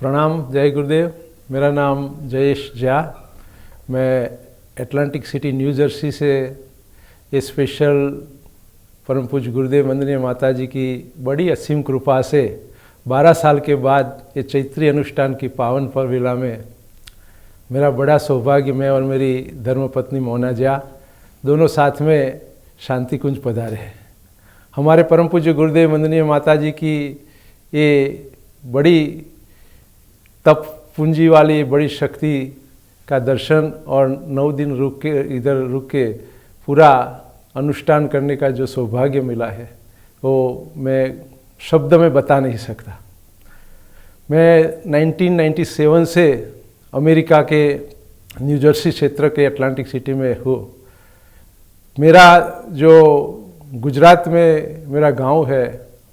प्रणाम, जय गुरुदेव। मेरा नाम जयेश झा। मैं एटलांटिक सिटी न्यू जर्सी से ये स्पेशल परम पूज्य गुरुदेव वंदनीय माता जी की बड़ी असीम कृपा से 12 साल के बाद ये चैत्री अनुष्ठान की पावन पर्विला में मेरा बड़ा सौभाग्य, मैं और मेरी धर्मपत्नी मोना झा दोनों साथ में शांति कुंज पधारे हैं। हमारे परम पूज्य गुरुदेव वंदनीय माता जी की ये बड़ी तप पूंजी वाली बड़ी शक्ति का दर्शन और 9 दिन इधर रुक के पूरा अनुष्ठान करने का जो सौभाग्य मिला है वो मैं शब्द में बता नहीं सकता। मैं 1997 से अमेरिका के न्यू जर्सी क्षेत्र के एटलांटिक सिटी में हूँ। मेरा जो गुजरात में मेरा गांव है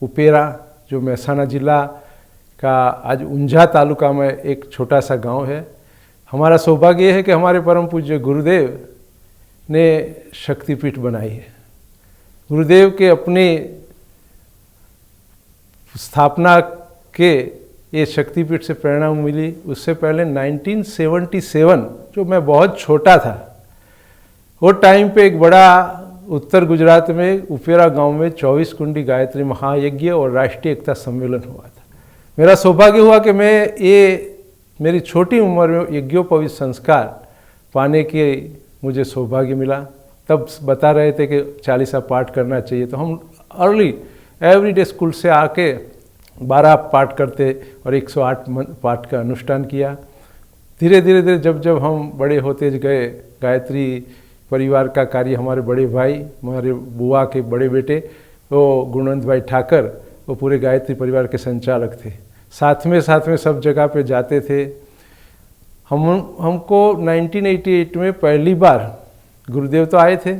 उपेरा, जो मेहसाणा जिला का आज ऊंझा तालुका में एक छोटा सा गांव है। हमारा सौभाग्य है कि हमारे परम पूज्य गुरुदेव ने शक्तिपीठ बनाई है। गुरुदेव के अपनी स्थापना के ये शक्तिपीठ से प्रेरणा मिली। उससे पहले 1977, जो मैं बहुत छोटा था, वो टाइम पे एक बड़ा उत्तर गुजरात में उपेरा गांव में 24 कुंडी गायत्री महायज्ञ और राष्ट्रीय एकता सम्मेलन हुआ था। मेरा सौभाग्य हुआ कि मैं मेरी छोटी उम्र में यज्ञोपवीत संस्कार पाने के मुझे सौभाग्य मिला। तब बता रहे थे कि 40 पाठ करना चाहिए, तो हम अर्ली एवरीडे स्कूल से आके 12 पाठ करते और 108 पाठ का अनुष्ठान किया। धीरे धीरे जब हम बड़े होते गए, गायत्री परिवार का कार्य हमारे बड़े भाई, हमारे बुआ के बड़े बेटे वो गुणवंत भाई ठाकर, वो पूरे गायत्री परिवार के संचालक थे। साथ में सब जगह पे जाते थे। हमको 1988 में पहली बार गुरुदेव तो आए थे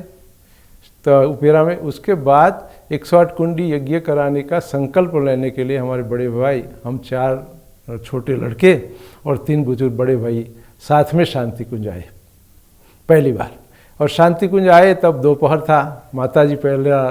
तो उपेरा में, उसके बाद 108 कुंडी यज्ञ कराने का संकल्प लेने के लिए हमारे बड़े भाई, हम 4 छोटे लड़के और 3 बुजुर्ग बड़े भाई साथ में शांति कुंज आए पहली बार। और शांति कुंज आए तब दोपहर था। माता जी पहला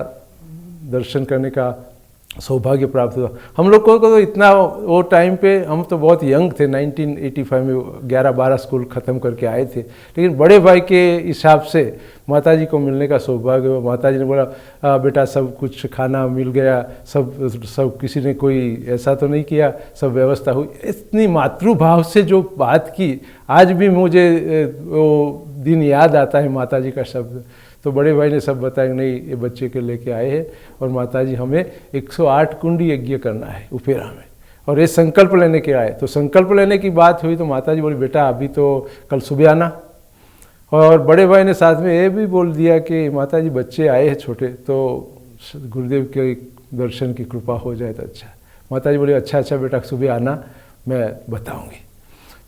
दर्शन करने का सौभाग्य प्राप्त हुआ। हम लोग को तो इतना, वो टाइम पे हम तो बहुत यंग थे, 1985 में 11-12 स्कूल ख़त्म करके आए थे, लेकिन बड़े भाई के हिसाब से माता जी को मिलने का सौभाग्य हुआ। माता जी ने बोला बेटा सब कुछ खाना मिल गया, सब किसी ने कोई ऐसा तो नहीं किया, सब व्यवस्था हुई। इतनी मातृभाव से जो बात की, आज भी मुझे वो दिन याद आता है माता जी का शब्द। तो बड़े भाई ने सब बताया नहीं, ये बच्चे के लेके आए हैं और माता जी हमें 108 कुंडी यज्ञ करना है उपेरा में, और ये संकल्प लेने के आए। तो संकल्प लेने की बात हुई तो माता जी बोली बेटा अभी तो कल सुबह आना। और बड़े भाई ने साथ में ये भी बोल दिया कि माता जी बच्चे आए हैं छोटे, तो गुरुदेव के दर्शन की कृपा हो जाए तो अच्छा। माता जी बोली अच्छा बेटा सुबह आना, मैं बताऊँगी।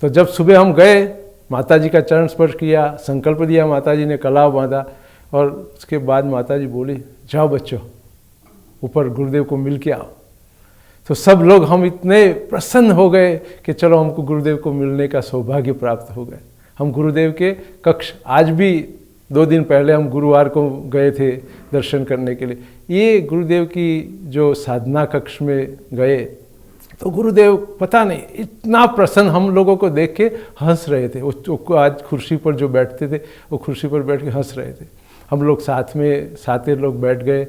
तो जब सुबह हम गए, माता जी का चरण स्पर्श किया, संकल्प दिया, माता जी ने कलाव बांधा और उसके बाद माता जी बोली जाओ बच्चों ऊपर गुरुदेव को मिल के आओ। तो सब लोग हम इतने प्रसन्न हो गए कि चलो हमको गुरुदेव को मिलने का सौभाग्य प्राप्त हो गए। हम गुरुदेव के कक्ष, आज भी 2 दिन पहले हम गुरुवार को गए थे दर्शन करने के लिए। ये गुरुदेव की जो साधना कक्ष में गए तो गुरुदेव पता नहीं इतना प्रसन्न, हम लोगों को देख के हंस रहे थे। वो आज कुर्सी पर जो बैठते थे वो कुर्सी पर बैठ के हंस रहे थे। हम लोग साथ में 7 लोग बैठ गए,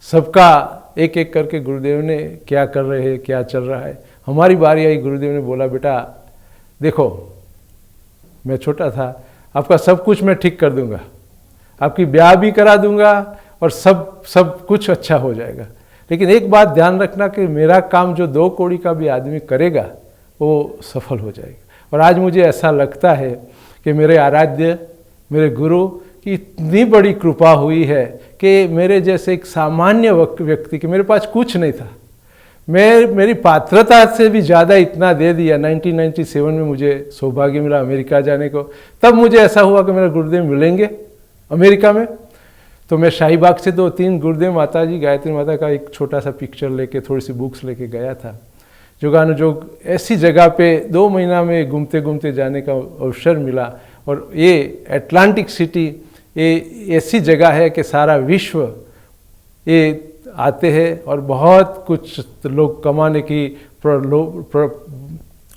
सबका एक एक करके गुरुदेव ने क्या कर रहे हैं, क्या चल रहा है। हमारी बारी आई, गुरुदेव ने बोला बेटा देखो मैं छोटा था, आपका सब कुछ मैं ठीक कर दूंगा, आपकी ब्याह भी करा दूंगा और सब कुछ अच्छा हो जाएगा, लेकिन एक बात ध्यान रखना कि मेरा काम जो 2 कौड़ी का भी आदमी करेगा वो सफल हो जाएगा। और आज मुझे ऐसा लगता है कि मेरे आराध्य, मेरे गुरु की इतनी बड़ी कृपा हुई है कि मेरे जैसे एक सामान्य व्यक्ति के, मेरे पास कुछ नहीं था, मेरी पात्रता से भी ज़्यादा इतना दे दिया। 1997 में मुझे सौभाग्य मिला अमेरिका जाने को। तब मुझे ऐसा हुआ कि मेरे गुरुदेव मिलेंगे अमेरिका में। तो मैं शाहीबाग से 2-3 गुरुदेव माता जी, गायत्री माता का एक छोटा सा पिक्चर लेके, थोड़ी सी बुक्स लेके गया था। जोगानुजोग ऐसी जगह पे 2 महीना में घूमते घूमते जाने का अवसर मिला। और ये एटलांटिक सिटी ये ऐसी जगह है कि सारा विश्व ये आते हैं और बहुत कुछ लोग कमाने की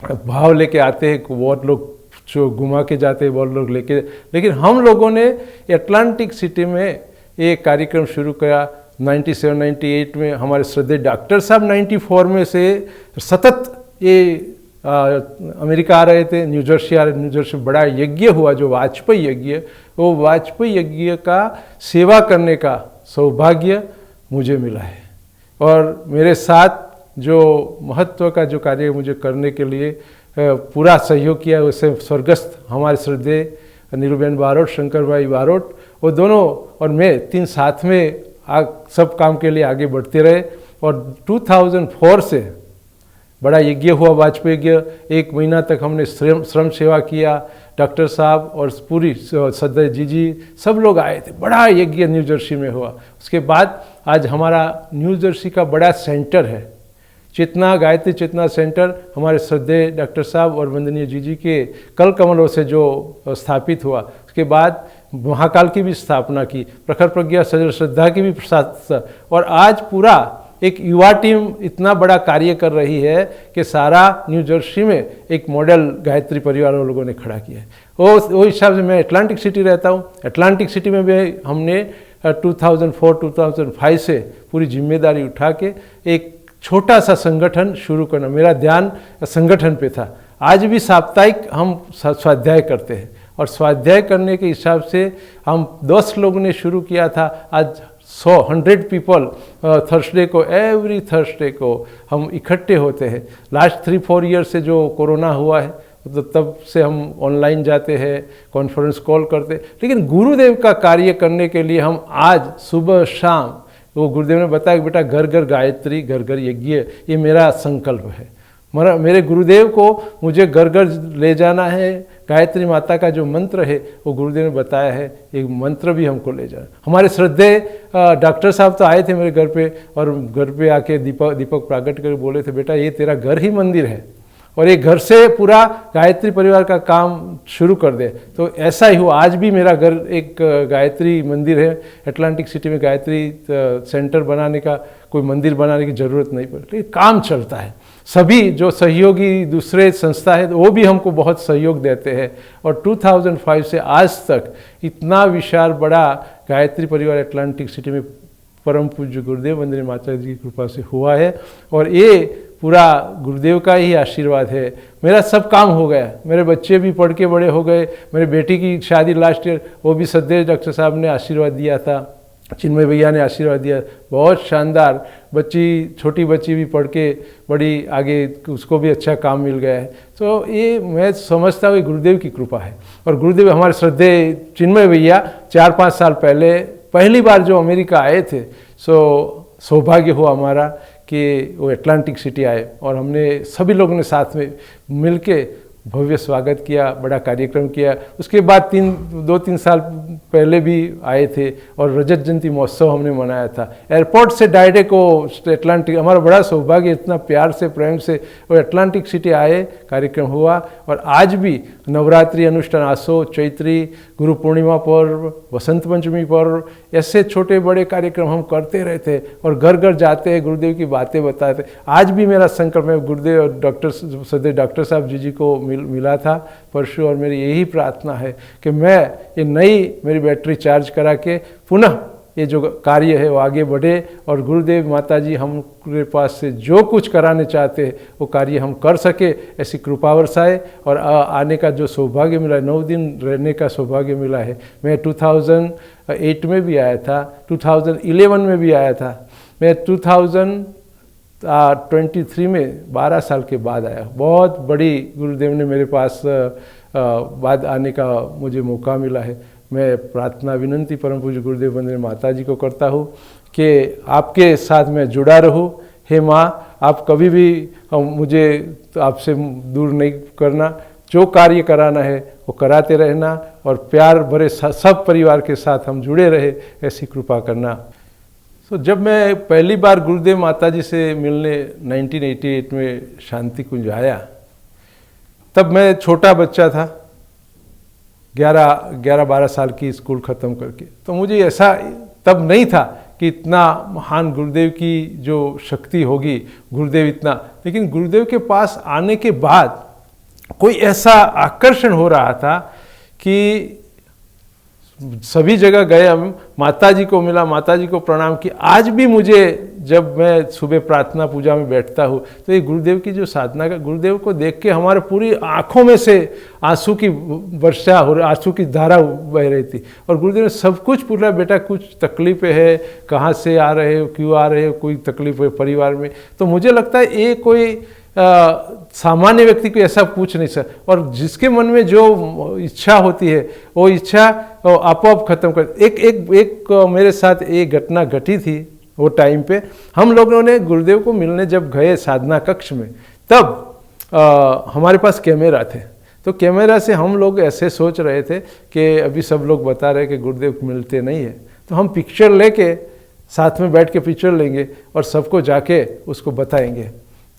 भाव लेके आते हैं, बहुत लोग जो घुमा के जाते हैं, बहुत लोग लेके, लेकिन हम लोगों ने अटलांटिक सिटी में ये कार्यक्रम शुरू किया 97-98 में। हमारे श्रद्धेय डॉक्टर साहब 94 में से सतत ये अमेरिका आ रहे थे, न्यू जर्सी आ रहे, न्यू जर्सी बड़ा यज्ञ हुआ जो वाजपेयी यज्ञ, वो वाजपेयी यज्ञ का सेवा करने का सौभाग्य मुझे मिला है। और मेरे साथ जो महत्व का जो कार्य मुझे करने के लिए पूरा सहयोग किया, उससे स्वर्गस्थ हमारे श्रद्धेय नीरूबेन बारोट, शंकर भाई बारोट, वो दोनों और मैं तीन साथ में सब काम के लिए आगे बढ़ते रहे। और 2004 से बड़ा यज्ञ हुआ, वाजपेयी यज्ञ। 1 महीना तक हमने श्रम सेवा किया, डॉक्टर साहब और पूरी सदस्य जी सब लोग आए थे, बड़ा यज्ञ न्यू जर्सी में हुआ। उसके बाद आज हमारा न्यू जर्सी का बड़ा सेंटर है, चेतना, गायत्री चेतना सेंटर, हमारे श्रद्धेय डॉक्टर साहब और वंदनीय जी के कल कमलों से जो स्थापित हुआ। उसके बाद महाकाल की भी स्थापना की, प्रखर प्रज्ञा सजल श्रद्धा की भी और आज पूरा एक युवा टीम इतना बड़ा कार्य कर रही है कि सारा न्यू जर्सी में एक मॉडल गायत्री परिवार वालों लोगों ने खड़ा किया है। वो हिसाब से मैं अटलांटिक सिटी रहता हूँ। अटलांटिक सिटी में भी हमने 2004-2005 से पूरी जिम्मेदारी उठा के एक छोटा सा संगठन शुरू करना, मेरा ध्यान संगठन पे था। आज भी साप्ताहिक हम स्वाध्याय करते हैं और स्वाध्याय करने के हिसाब से हम 10 लोगों ने शुरू किया था, आज 100 पीपल थर्सडे को, एवरी थर्सडे को हम इकट्ठे होते हैं। लास्ट 3-4 ईयर से जो कोरोना हुआ है तो तब से हम ऑनलाइन जाते हैं, कॉन्फ्रेंस कॉल करते, लेकिन गुरुदेव का कार्य करने के लिए हम आज सुबह शाम, वो गुरुदेव ने बताया कि बेटा घर घर गायत्री, घर घर यज्ञ, ये मेरा संकल्प है। मेरे गुरुदेव को मुझे घर घर ले जाना है। गायत्री माता का जो मंत्र है वो गुरुदेव ने बताया है, एक मंत्र भी हमको ले जाना। हमारे श्रद्धेय डॉक्टर साहब तो आए थे मेरे घर पे और घर पे आके दीपक प्रागट कर बोले थे, बेटा ये तेरा घर ही मंदिर है और ये घर से पूरा गायत्री परिवार का काम शुरू कर दे। तो ऐसा ही हुआ, आज भी मेरा घर एक गायत्री मंदिर है। अटलांटिक सिटी में गायत्री सेंटर बनाने का, कोई मंदिर बनाने की ज़रूरत नहीं पड़ती, लेकिन काम चलता है। सभी जो सहयोगी दूसरे संस्था है वो भी हमको बहुत सहयोग देते हैं और 2005 से आज तक इतना विशाल बड़ा गायत्री परिवार अटलांटिक सिटी में परम पूज्य गुरुदेव वंदनीय माता जी की कृपा से हुआ है। और ये पूरा गुरुदेव का ही आशीर्वाद है। मेरा सब काम हो गया, मेरे बच्चे भी पढ़ के बड़े हो गए। मेरे बेटी की शादी लास्ट ईयर, वो भी श्रद्धेय डॉक्टर साहब ने आशीर्वाद दिया था, चिन्मय भैया ने आशीर्वाद दिया, बहुत शानदार। बच्ची, छोटी बच्ची भी पढ़ के बड़ी आगे, उसको भी अच्छा काम मिल गया है। तो ये मैं समझता हूँ गुरुदेव की कृपा है। और गुरुदेव हमारे श्रद्धेय चिन्मय भैया 4-5 साल पहले पहली बार जो अमेरिका आए थे, सो सौभाग्य हुआ हमारा कि वो अटलांटिक सिटी आए और हमने सभी लोगों ने साथ में मिलके भव्य स्वागत किया, बड़ा कार्यक्रम किया। उसके बाद 2-3 साल पहले भी आए थे और रजत जयंती महोत्सव हमने मनाया था। एयरपोर्ट से डायरेक्ट वो अटलांटिक, हमारा बड़ा सौभाग्य, इतना प्यार से प्रेम से वो अटलांटिक सिटी आए, कार्यक्रम हुआ। और आज भी नवरात्रि अनुष्ठान, आसो, चैत्री, गुरु पूर्णिमा पर्व, बसंत पंचमी पर्व, ऐसे छोटे बड़े कार्यक्रम हम करते रहते और घर घर जाते हैं, गुरुदेव की बातें बताते। आज भी मेरा संकल्प है, गुरुदेव और श्रद्धेय डॉक्टर साहब जी को मिला था परसों, और मेरी यही प्रार्थना है कि मैं ये नई मेरी बैटरी चार्ज करा के पुनः ये जो कार्य है वो आगे बढ़े और गुरुदेव माता जी हमारे पास से जो कुछ कराने चाहते हैं वो कार्य हम कर सके, ऐसी कृपा बरसाए। और आने का जो सौभाग्य मिला है, 9 दिन रहने का सौभाग्य मिला है। मैं 2008 में भी आया था, 2011 में भी आया था, मैं 2023 में 12 साल के बाद आया। बहुत बड़ी गुरुदेव ने मेरे पास बाद आने का मुझे मौका मिला है। मैं प्रार्थना विनंती परम पूज्य गुरुदेव वंदनीय माता जी को करता हूँ कि आपके साथ मैं जुड़ा रहूँ। हे माँ, आप कभी भी मुझे आपसे दूर नहीं करना, जो कार्य कराना है वो कराते रहना और प्यार भरे सब परिवार के साथ हम जुड़े रहे, ऐसी कृपा करना। तो जब मैं पहली बार गुरुदेव माता जी से मिलने 1988 में शांति कुंज आया, तब मैं छोटा बच्चा था, 11-12 साल की स्कूल ख़त्म करके। तो मुझे ऐसा तब नहीं था कि इतना महान गुरुदेव की जो शक्ति होगी, गुरुदेव इतना। लेकिन गुरुदेव के पास आने के बाद कोई ऐसा आकर्षण हो रहा था कि सभी जगह गए, हम माता जी को मिला, माता जी को प्रणाम किया। आज भी मुझे जब मैं सुबह प्रार्थना पूजा में बैठता हूँ तो ये गुरुदेव की जो साधना का, गुरुदेव को देख के हमारे पूरी आंखों में से आंसू की वर्षा हो, आंसू की धारा बह रही थी। और गुरुदेव ने सब कुछ पूछा, बेटा कुछ तकलीफें है, कहाँ से आ रहे हो, क्यों आ रहे हो, कोई तकलीफ है परिवार में। तो मुझे लगता है ये कोई सामान्य व्यक्ति को ऐसा पूछ नहीं सकता, और जिसके मन में जो इच्छा होती है वो इच्छा आपो खत्म कर। एक मेरे साथ एक घटना घटी थी वो टाइम पे, हम लोगों ने गुरुदेव को मिलने जब गए साधना कक्ष में, तब हमारे पास कैमरा थे। तो कैमरा से हम लोग ऐसे सोच रहे थे कि अभी सब लोग बता रहे कि गुरुदेव मिलते नहीं है, तो हम पिक्चर लेके साथ में बैठ के पिक्चर लेंगे और सबको जाके उसको बताएंगे।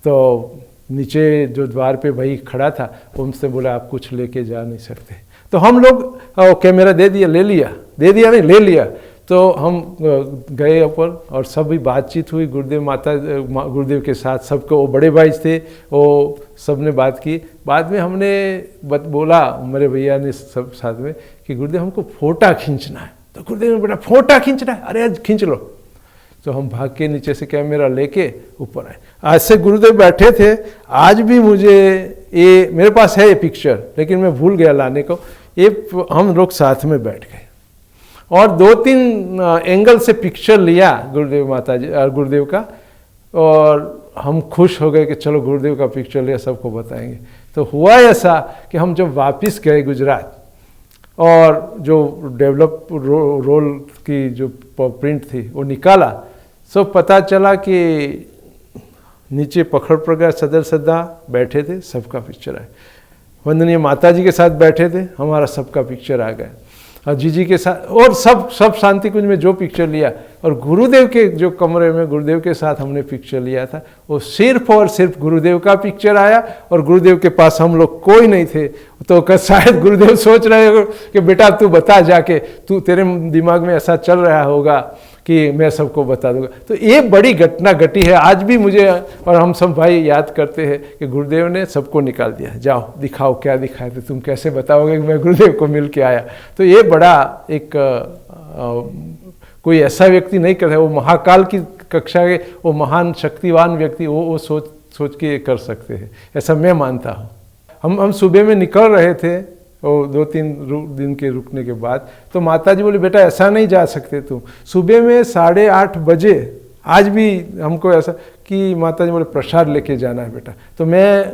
तो नीचे जो द्वार पे भाई खड़ा था वो हमसे बोला आप कुछ लेके जा नहीं सकते। तो हम लोग कैमरा दे लिया। तो हम गए ऊपर और सभी बातचीत हुई, गुरुदेव के साथ सबको, वो बड़े भाई थे वो सब ने बात की। बाद में हमने बोला मेरे भैया ने सब साथ में कि गुरुदेव हमको फोटा खींचना है। तो गुरुदेव ने बेटा फोटा खींचना है, अरे आज खींच लो। तो हम भाग के नीचे से कैमरा लेके ऊपर आए। आज से गुरुदेव बैठे थे, आज भी मुझे ये मेरे पास है ये पिक्चर, लेकिन मैं भूल गया लाने को। ये हम लोग साथ में बैठ गए और 2-3 एंगल से पिक्चर लिया गुरुदेव माता जी और गुरुदेव का, और हम खुश हो गए कि चलो गुरुदेव का पिक्चर लिया, सबको बताएंगे। तो हुआ ऐसा कि हम जब वापस गए गुजरात और जो डेवलप रोल की जो प्रिंट थी वो निकाला, सब पता चला कि नीचे पकड़ प्रज्ञा सदर सदा बैठे थे, सबका पिक्चर आया। वंदनीय माता जी के साथ बैठे थे, हमारा सबका पिक्चर आ गया। और जीजी के साथ और सब शांति कुंज में जो पिक्चर लिया, और गुरुदेव के जो कमरे में गुरुदेव के साथ हमने पिक्चर लिया था, वो सिर्फ और सिर्फ गुरुदेव का पिक्चर आया। और गुरुदेव के पास हम लोग कोई नहीं थे। तो शायद गुरुदेव सोच रहे हो कि बेटा तू बता जाके, तू तेरे दिमाग में ऐसा चल रहा होगा कि मैं सबको बता दूंगा। तो ये बड़ी घटना घटी है, आज भी मुझे और हम सब भाई याद करते हैं कि गुरुदेव ने सबको निकाल दिया, जाओ दिखाओ क्या दिखाए, तो तुम कैसे बताओगे कि मैं गुरुदेव को मिल के आया। तो ये बड़ा एक कोई ऐसा व्यक्ति नहीं करता, वो महाकाल की कक्षा के वो महान शक्तिवान व्यक्ति वो सोच के कर सकते हैं, ऐसा मैं मानता हूँ। हम सुबह में निकल रहे थे और 2-3 दिन के रुकने के बाद, तो माता जी बोली बेटा ऐसा नहीं जा सकते तुम, सुबह में 8:30 बजे, आज भी हमको ऐसा कि माता जी बोले प्रसाद लेके जाना है बेटा। तो मैं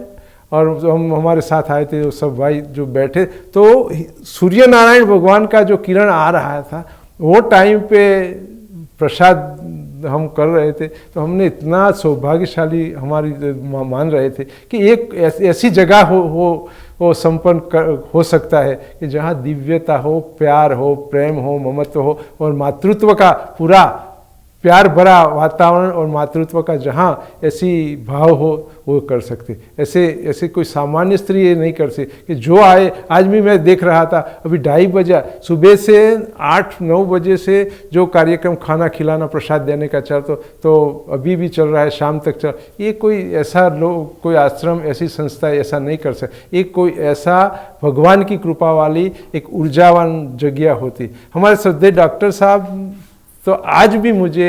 और हम हमारे साथ आए थे सब भाई जो बैठे, तो सूर्य नारायण भगवान का जो किरण आ रहा था वो टाइम पे प्रसाद हम कर रहे थे। तो हमने इतना सौभाग्यशाली हमारी मान रहे थे कि एक ऐसी जगह हो संपन्न हो सकता है कि जहाँ दिव्यता हो, प्यार हो, प्रेम हो, ममत्व हो और मातृत्व का पूरा प्यार भरा वातावरण और मातृत्व का जहाँ ऐसी भाव हो वो कर सकते। ऐसे कोई सामान्य स्त्री ये नहीं कर सकती कि जो आए। आज भी मैं देख रहा था, अभी 2:30 बजे सुबह से 8-9 बजे से जो कार्यक्रम खाना खिलाना प्रसाद देने का चल तो अभी भी चल रहा है, शाम तक चल। ये कोई ऐसा लोग, कोई आश्रम, ऐसी संस्था ऐसा नहीं कर सकते। एक कोई ऐसा भगवान की कृपा वाली एक ऊर्जावान जगह होती। हमारे श्रद्धेय डॉक्टर साहब तो आज भी मुझे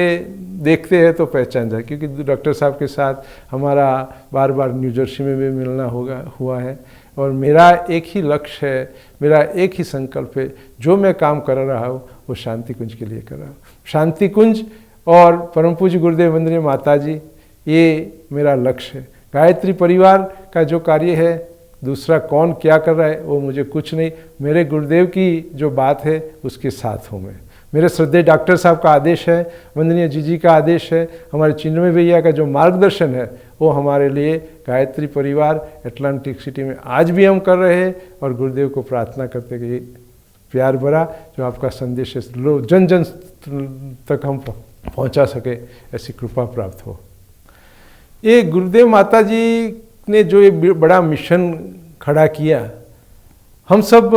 देखते हैं तो पहचान जाए, क्योंकि डॉक्टर साहब के साथ हमारा बार बार न्यू जर्सी में भी मिलना हुआ है। और मेरा एक ही लक्ष्य है, मेरा एक ही संकल्प है, जो मैं काम कर रहा हूँ वो शांति कुंज के लिए कर रहा हूँ। शांति कुंज और परम पूज्य गुरुदेव वंदनीय माता जी, ये मेरा लक्ष्य है। गायत्री परिवार का जो कार्य है, दूसरा कौन क्या कर रहा है वो मुझे कुछ नहीं, मेरे गुरुदेव की जो बात है उसके साथ हूँ मैं। मेरे श्रद्धेय डॉक्टर साहब का आदेश है, वंदनीय जीजी का आदेश है, हमारे चिन्मय भैया का जो मार्गदर्शन है वो हमारे लिए गायत्री परिवार एटलांटिक सिटी में आज भी हम कर रहे हैं। और गुरुदेव को प्रार्थना करते कि प्यार भरा जो आपका संदेश है लो जन जन तक हम पहुंचा सके, ऐसी कृपा प्राप्त हो। ये गुरुदेव माता जी ने जो ये बड़ा मिशन खड़ा किया, हम सब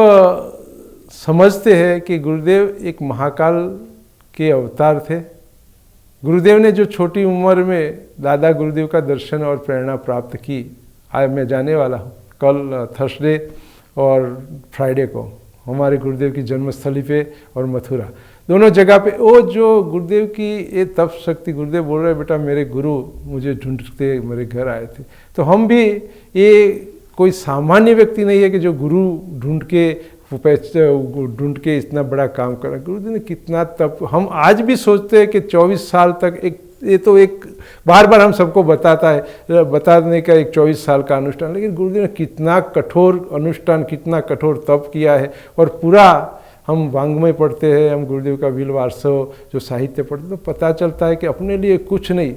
समझते हैं कि गुरुदेव एक महाकाल के अवतार थे। गुरुदेव ने जो छोटी उम्र में दादा गुरुदेव का दर्शन और प्रेरणा प्राप्त की, आज मैं जाने वाला हूँ कल थर्सडे और फ्राइडे को हमारे गुरुदेव की जन्मस्थली पे और मथुरा दोनों जगह पे। वो जो गुरुदेव की ये तप शक्ति, गुरुदेव बोल रहे बेटा मेरे गुरु मुझे ढूंढते मेरे घर आए थे। तो हम भी, ये कोई सामान्य व्यक्ति नहीं है कि जो गुरु ढूंढ के इतना बड़ा काम कर रहा है। गुरुदेव ने कितना तप, हम आज भी सोचते हैं कि 24 साल तक एक बार बार हम सबको बताने का एक 24 साल का अनुष्ठान, लेकिन गुरुदेव ने कितना कठोर अनुष्ठान, कितना कठोर तप किया है। और पूरा हम वांग्मय पढ़ते हैं, हम गुरुदेव का बिलवारसव जो साहित्य पढ़ते हैं, तो पता चलता है कि अपने लिए कुछ नहीं,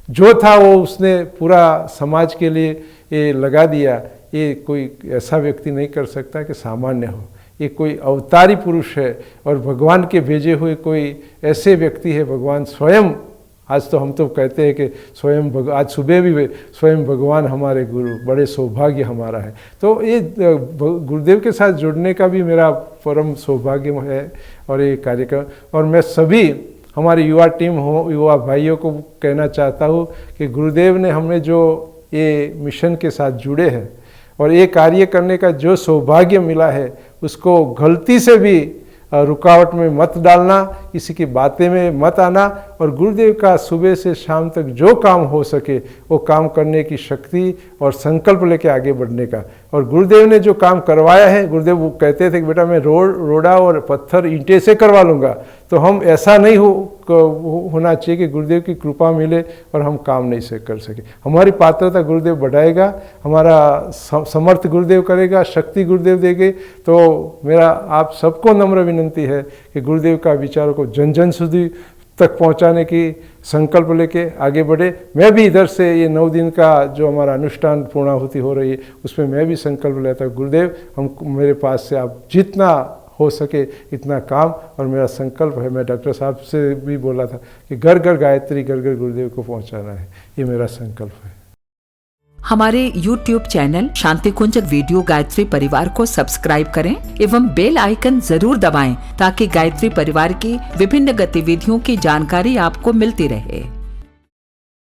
जो था वो उसने पूरा समाज के लिए ये लगा दिया। ये कोई ऐसा व्यक्ति नहीं कर सकता कि सामान्य हो, ये कोई अवतारी पुरुष है और भगवान के भेजे हुए कोई ऐसे व्यक्ति है। भगवान स्वयं, आज तो हम तो कहते हैं कि स्वयं आज सुबह भी स्वयं भगवान हमारे गुरु, बड़े सौभाग्य हमारा है। तो ये गुरुदेव के साथ जुड़ने का भी मेरा परम सौभाग्य है। और ये कार्यक्रम, और मैं सभी हमारी युवा टीम हो, युवा भाइयों को कहना चाहता हूँ कि गुरुदेव ने हमें जो ये मिशन के साथ जुड़े हैं और ये कार्य करने का जो सौभाग्य मिला है, उसको गलती से भी रुकावट में मत डालना, किसी की बातें में मत आना। और गुरुदेव का सुबह से शाम तक जो काम हो सके वो काम करने की शक्ति और संकल्प लेके आगे बढ़ने का। और गुरुदेव ने जो काम करवाया है, गुरुदेव वो कहते थे कि बेटा मैं रोड़ा और पत्थर ईंटे से करवा लूँगा। तो हम ऐसा नहीं होना चाहिए कि गुरुदेव की कृपा मिले और हम काम नहीं से कर सके। हमारी पात्रता गुरुदेव बढ़ाएगा, हमारा समर्थ गुरुदेव करेगा, शक्ति गुरुदेव देंगे। तो मेरा आप सबको नम्र विनंती है कि गुरुदेव का विचारों को जन जन સુધી तक पहुंचाने की संकल्प लेके आगे बढ़े। मैं भी इधर से ये 9 दिन का जो हमारा अनुष्ठान पूर्णाहुति हो रही है, उसमें मैं भी संकल्प लेता हूँ गुरुदेव मेरे पास से आप जितना हो सके इतना काम। और मेरा संकल्प है, मैं डॉक्टर साहब से भी बोला था कि घर घर गायत्री, घर घर गुरुदेव को पहुँचाना है, ये मेरा संकल्प है। हमारे YouTube चैनल शांति कुंज वीडियो गायत्री परिवार को सब्सक्राइब करें एवं बेल आइकन जरूर दबाएं ताकि गायत्री परिवार की विभिन्न गतिविधियों की जानकारी आपको मिलती रहे।